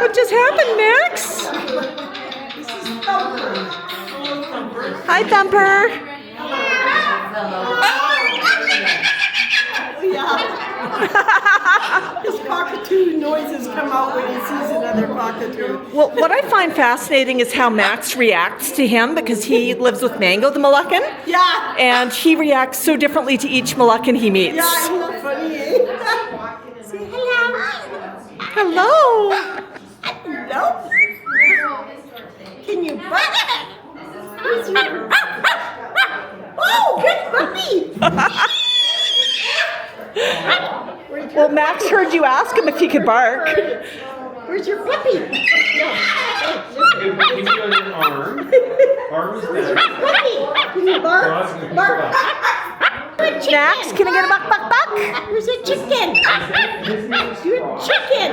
What just happened, Max? This is Thumper. Hello, Thumper. Hi, Thumper. Yeah. His cockatoo noises come out when he sees another cockatoo. Well, what I find fascinating is how Max reacts to him because he lives with Mango, the Moluccan. Yeah. And he reacts so differently to each Moluccan he meets. Yeah, isn't that funny, eh? Say hello. Hello. Hello. Can you bark? Where's your... Oh, good puppy. Well, Max heard you ask him if he could bark. Where's your puppy? Give you an arm. Arm is down. Puppy. Can you bark? Bark. Max, can I get a buck, buck, buck? Where's a chicken? Good chicken.